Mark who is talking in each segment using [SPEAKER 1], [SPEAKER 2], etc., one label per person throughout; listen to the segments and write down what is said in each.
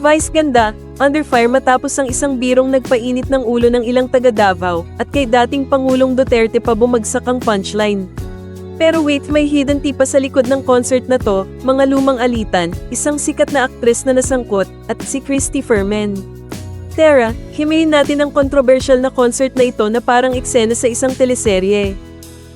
[SPEAKER 1] Vice ganda, under fire matapos ang isang birong nagpainit ng ulo ng ilang taga Davao, at kay dating Pangulong Duterte pa bumagsak ang punchline. Pero wait, may hidden tip pa sa likod ng concert na to, mga lumang alitan, isang sikat na aktres na nasangkot, at si Christy Fermin. Tara, himayin natin ang controversial na concert na ito na parang eksena sa isang teleserye.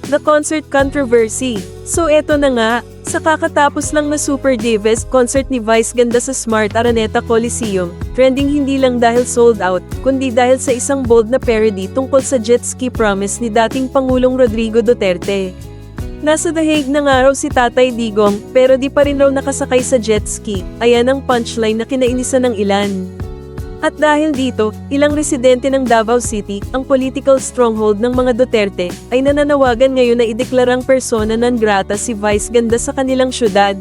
[SPEAKER 1] The Concert Controversy. So eto na nga, sa kakatapos lang na Super Divas concert ni Vice ganda sa Smart Araneta Coliseum, trending hindi lang dahil sold out, kundi dahil sa isang bold na parody tungkol sa jet ski promise ni dating Pangulong Rodrigo Duterte. Nasa The Hague na nga raw si Tatay Digong, pero di pa rin raw nakasakay sa jet ski, ayan ang punchline na kinainisan ng ilan. At dahil dito, ilang residente ng Davao City, ang political stronghold ng mga Duterte, ay nananawagan ngayon na ideklarang persona non grata si Vice ganda sa kanilang syudad.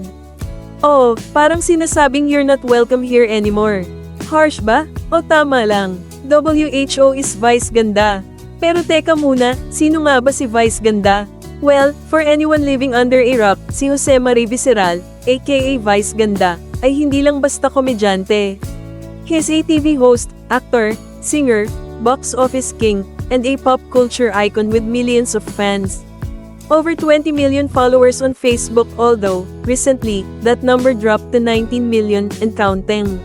[SPEAKER 1] Oo, parang sinasabing you're not welcome here anymore. Harsh ba? O tama lang, WHO is Vice ganda. Pero teka muna, sino nga ba si Vice ganda? Well, for anyone living under a rock, si Jose Marie Visceral, aka Vice ganda, ay hindi lang basta komedyante. He's a TV host, actor, singer, box office king, and a pop culture icon with millions of fans. Over 20 million followers on Facebook, although, recently, that number dropped to 19 million and counting.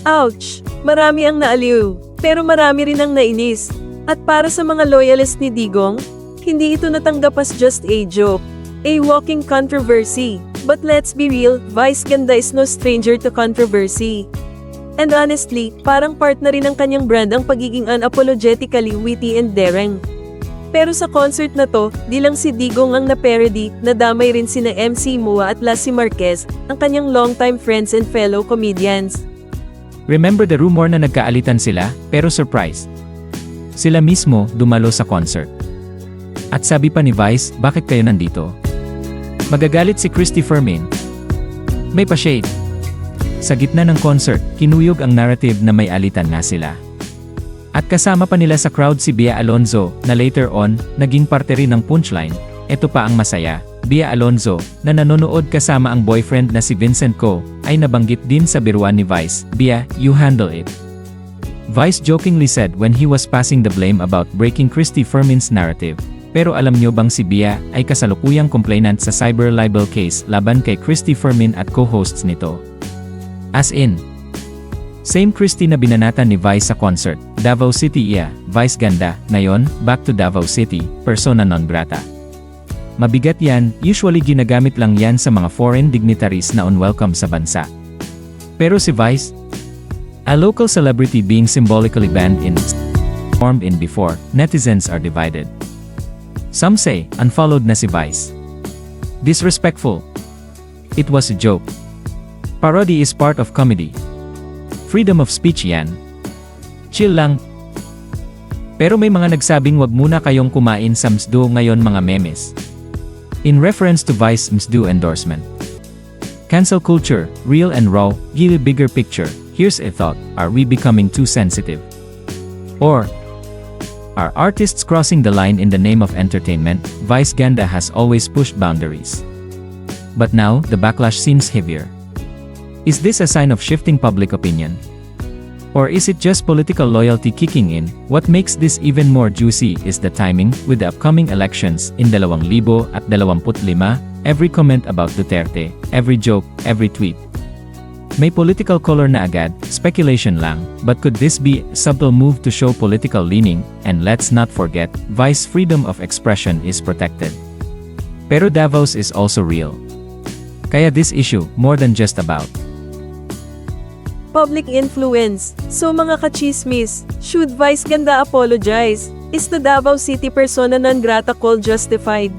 [SPEAKER 1] Ouch! Marami ang naaliw, pero marami rin ang nainis. At para sa mga loyalist ni Digong, hindi ito natanggap as just a joke, a walking controversy. But let's be real, Vice ganda is no stranger to controversy. And honestly, parang part na rin ng kanyang brand ang pagiging unapologetically witty and daring. Pero sa concert na to, di lang si Digong ang na-parody, nadamay rin sina MC Mua at Lassie Marquez, ang kanyang longtime friends and fellow comedians.
[SPEAKER 2] Remember the rumor na nagkaalitan sila, pero surprise. Sila mismo dumalo sa concert. At sabi pa ni Vice, bakit kayo nandito? Magagalit si Christy Fermin. May pa-shade. Sa gitna ng concert, kinuyog ang narrative na may alitan nga sila. At kasama pa nila sa crowd si Bea Alonzo, na later on, naging parte rin ng punchline. Ito pa ang masaya, Bea Alonzo, na nanonood kasama ang boyfriend na si Vincent Co, ay nabanggit din sa biruan ni Vice, Bea, you handle it. Vice jokingly said when he was passing the blame about breaking Christy Fermin's narrative. Pero alam nyo bang si Bea ay kasalukuyang complainant sa cyber libel case laban kay Christy Fermin at co-hosts nito? As in, same Christy na binanatan ni Vice sa concert, Davao City Vice ganda, ngayon, back to Davao City, persona non grata. Mabigat yan, usually ginagamit lang yan sa mga foreign dignitaries na unwelcome sa bansa. Pero si Vice, a local celebrity being symbolically banned in, formed in before, netizens are divided. Some say, unfollowed na si Vice. Disrespectful. It was a joke. Parody is part of comedy. Freedom of speech yan. Chill lang. Pero may mga nagsabing wag muna kayong kumain sa MSDO ngayon mga memes. In reference to Vice MSDO endorsement. Cancel culture, real and raw, give a bigger picture. Here's a thought, are we becoming too sensitive? Or, are artists crossing the line in the name of entertainment? Vice ganda has always pushed boundaries. But now, the backlash seems heavier. Is this a sign of shifting public opinion? Or is it just political loyalty kicking in? What makes this even more juicy is the timing, with the upcoming elections in 2025, every comment about Duterte, every joke, every tweet. May political color na agad, speculation lang, but could this be a subtle move to show political leaning? And let's not forget, Vice freedom of expression is protected. Pero Davos is also real. Kaya this issue, more than just about
[SPEAKER 1] Public influence. So mga kachismis, should Vice ganda apologize? Is the Davao City persona non grata call justified?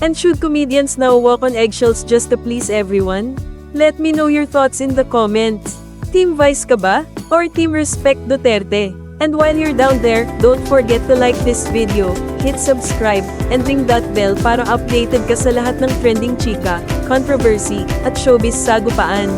[SPEAKER 1] And should comedians now walk on eggshells just to please everyone? Let me know your thoughts in the comments. Team Vice ka ba? Or Team Respect Duterte? And while you're down there, don't forget to like this video, hit subscribe, and ring that bell para updated ka sa lahat ng trending chika, controversy, at showbiz sagupaan.